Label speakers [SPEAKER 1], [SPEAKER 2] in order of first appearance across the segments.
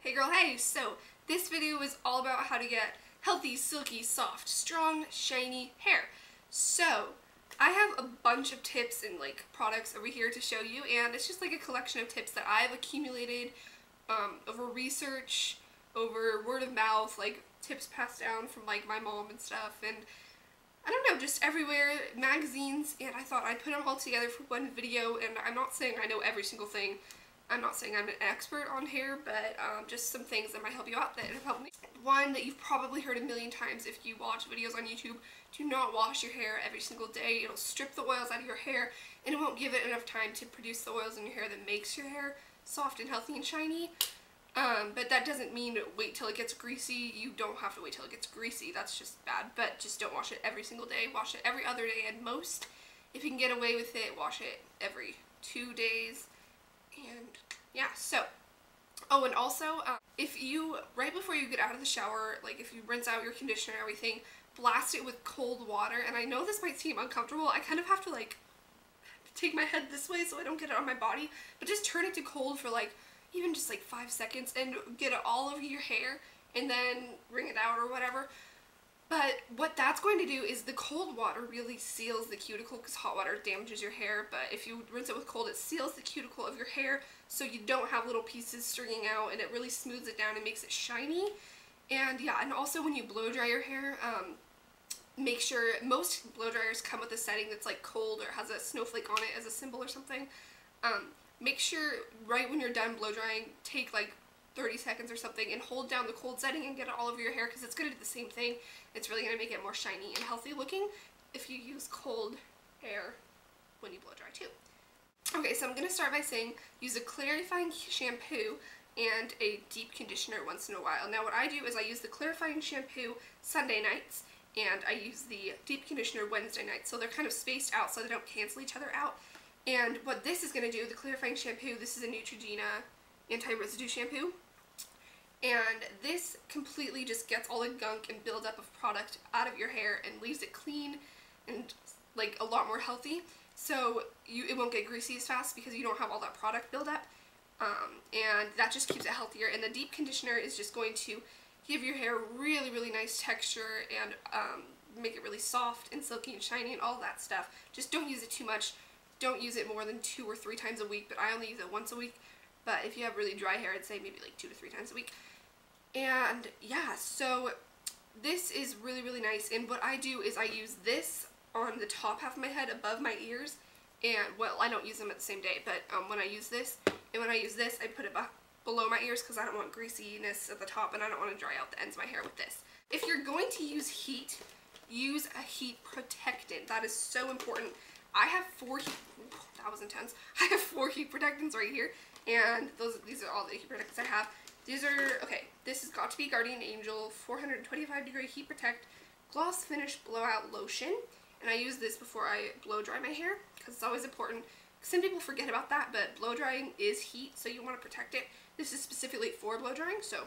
[SPEAKER 1] Hey girl, hey! So this video is all about how to get healthy, silky, soft, strong, shiny hair. So I have a bunch of tips and products over here to show you, and it's just like a collection of tips that I've accumulated over research, over word of mouth, like tips passed down from like my mom and stuff, and I don't know, just everywhere, magazines, and I thought I'd put them all together for one video. And I'm not saying I know every single thing. I'm not saying I'm an expert on hair, but just some things that might help you out that have helped me. One that you've probably heard a million times if you watch videos on YouTube: do not wash your hair every single day. It'll strip the oils out of your hair, and it won't give it enough time to produce the oils in your hair that makes your hair soft and healthy and shiny. But that doesn't mean wait till it gets greasy. You don't have to wait till it gets greasy. That's just bad. But just don't wash it every single day. Wash it every other day at most. If you can get away with it, wash it every 2 days. And yeah, so, oh, and also, if you, right before you get out of the shower, like if you rinse out your conditioner and everything, blast it with cold water. And I know this might seem uncomfortable. I kind of have to like take my head this way so I don't get it on my body, but just turn it to cold for like even just like 5 seconds and get it all over your hair, and then wring it out or whatever. But what that's going to do is the cold water really seals the cuticle, because hot water damages your hair, but if you rinse it with cold, it seals the cuticle of your hair so you don't have little pieces stringing out, and it really smooths it down and makes it shiny. And yeah, and also when you blow dry your hair, make sure, most blow dryers come with a setting that's like cold or has a snowflake on it as a symbol or something. Make sure right when you're done blow drying, take like 30 seconds or something and hold down the cold setting and get it all over your hair, because it's going to do the same thing. It's really going to make it more shiny and healthy looking if you use cold hair when you blow dry too. Okay, so I'm going to start by saying use a clarifying shampoo and a deep conditioner once in a while. Now what I do is I use the clarifying shampoo Sunday nights, and I use the deep conditioner Wednesday nights, so they're kind of spaced out so they don't cancel each other out. And what this is going to do, the clarifying shampoo, this is a Neutrogena anti-residue shampoo, and this completely just gets all the gunk and buildup of product out of your hair and leaves it clean and like a lot more healthy. So it won't get greasy as fast because you don't have all that product buildup, and that just keeps it healthier. And the deep conditioner is just going to give your hair really, really nice texture and make it really soft and silky and shiny and all that stuff. Just don't use it too much. Don't use it more than 2 or 3 times a week, but I only use it once a week. But if you have really dry hair, I'd say maybe like 2 to 3 times a week. And yeah, so this is really, really nice. And what I do is I use this on the top half of my head above my ears. And, well, I don't use them at the same day, but when I use this and when I use this, I put it below my ears because I don't want greasiness at the top, and I don't want to dry out the ends of my hair with this. If you're going to use heat, use a heat protectant. That is so important. I have 4 heat, that was intense. I have 4 heat protectants right here, and these are all the heat protectants I have. These are, okay, this has got to be Guardian Angel 425-degree Heat Protect Gloss Finish Blowout Lotion, and I use this before I blow dry my hair because it's always important. Some people forget about that, but blow drying is heat, so you want to protect it. This is specifically for blow drying, so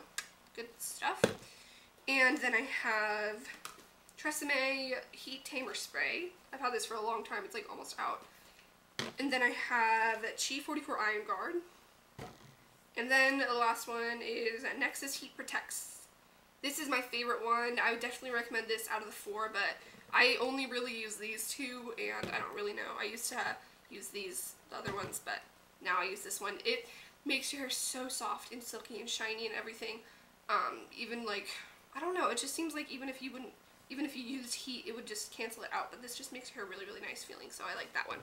[SPEAKER 1] good stuff. And then I have Tresemme Heat Tamer Spray. I've had this for a long time. It's like almost out. And then I have Chi 44 Iron Guard. And then the last one is Nexus Heat Protects. This is my favorite one. I would definitely recommend this out of the 4, but I only really use these 2, and I don't really know. I used to use the other ones, but now I use this one. It makes your hair so soft and silky and shiny and everything. Even like, I don't know, it just seems like even if you used heat, it would just cancel it out, but this just makes your hair really, really nice feeling, so I like that one.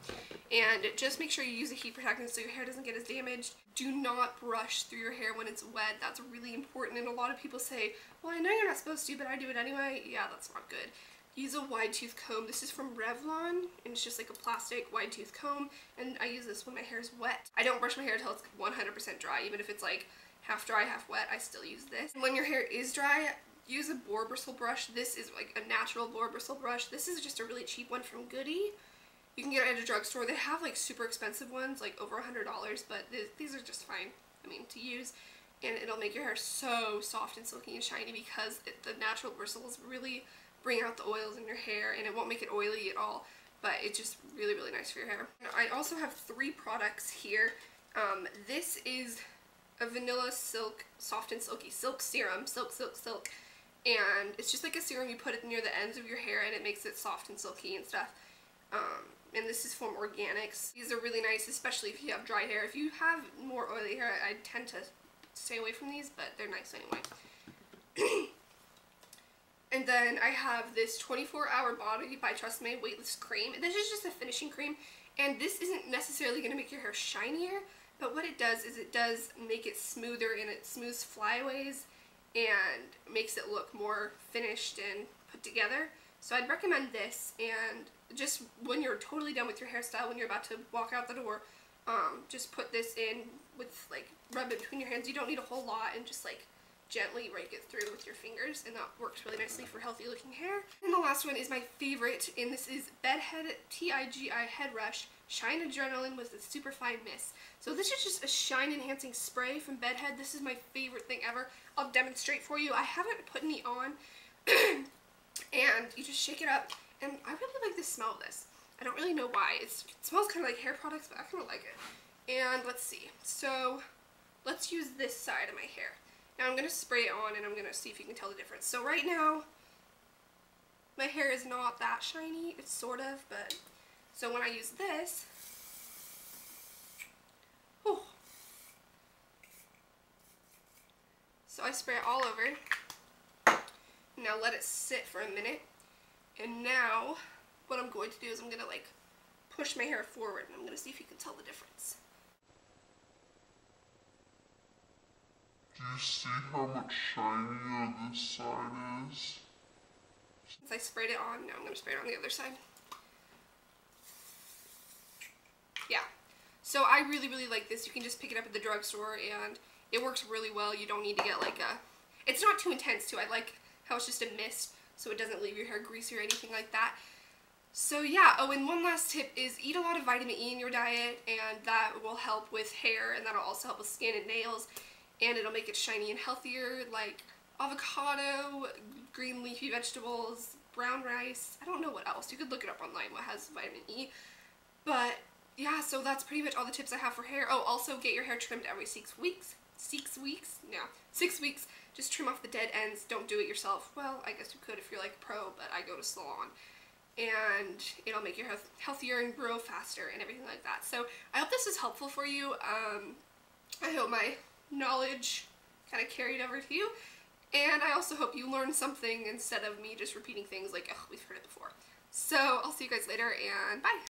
[SPEAKER 1] And just make sure you use a heat protectant so your hair doesn't get as damaged. Do not brush through your hair when it's wet. That's really important, and a lot of people say, well, I know you're not supposed to, but I do it anyway. Yeah, that's not good. Use a wide tooth comb. This is from Revlon, and it's just like a plastic wide tooth comb, and I use this when my hair is wet. I don't brush my hair until it's 100% dry. Even if it's like half dry, half wet, I still use this. And when your hair is dry, use a Boar Bristle brush. This is like a natural Boar Bristle brush. This is just a really cheap one from Goody. You can get it at a drugstore. They have like super expensive ones, like over $100, but these are just fine, I mean, to use. And it'll make your hair so soft and silky and shiny because the natural bristles really bring out the oils in your hair, and it won't make it oily at all, but it's just really, really nice for your hair. I also have 3 products here. This is a vanilla silk, soft and silky silk serum, silk, and it's just like a serum you put it near the ends of your hair and it makes it soft and silky and stuff. And this is from Organics. These are really nice, especially if you have dry hair. If you have more oily hair, I tend to stay away from these, but they're nice anyway. And then I have this 24-Hour Body by TRESemmé Weightless Cream. This is just a finishing cream, and this isn't necessarily going to make your hair shinier, but what it does is it does make it smoother, and it smooths flyaways and makes it look more finished and put together. So I'd recommend this, and just when you're totally done with your hairstyle, when you're about to walk out the door, just put this in with, like, rub it between your hands. You don't need a whole lot, and just, like, gently rake it through with your fingers, and that works really nicely for healthy looking hair. And the last one is my favorite, and this is Bedhead TIGI Head Rush Shine Adrenaline with the Superfine Mist. So this is just a shine enhancing spray from Bedhead. This is my favorite thing ever. I'll demonstrate for you. I haven't put any on. And you just shake it up, and I really like the smell of this. I don't really know why. It smells kind of like hair products, but I kind of like it. And let's see. So let's use this side of my hair. Now I'm going to spray it on, and I'm going to see if you can tell the difference. So right now, my hair is not that shiny. It's sort of, but so when I use this, whew, so I spray it all over. Now let it sit for a minute, and now what I'm going to do is I'm going to, like, push my hair forward, and I'm going to see if you can tell the difference.
[SPEAKER 2] Do you see how much shinier this side is?
[SPEAKER 1] Since I sprayed it on, now I'm going to spray it on the other side. Yeah, so I really like this. You can just pick it up at the drugstore, and it works really well. You don't need to get, like, it's not too intense too. I like how it's just a mist, so it doesn't leave your hair greasy or anything like that. So yeah, oh, and one last tip is eat a lot of vitamin E in your diet, and that will help with hair, and that'll also help with skin and nails, and it'll make it shiny and healthier, like avocado, green leafy vegetables, brown rice. I don't know what else. You could look it up online what has vitamin E. But yeah, so that's pretty much all the tips I have for hair. Oh, also get your hair trimmed every 6 weeks. 6 weeks? No, 6 weeks. Just trim off the dead ends. Don't do it yourself. Well, I guess you could if you're like a pro, but I go to salon. And it'll make your hair healthier and grow faster and everything like that. So I hope this is helpful for you. I hope my knowledge kind of carried over to you. And I also hope you learned something instead of me just repeating things like, oh, we've heard it before. So I'll see you guys later, and bye!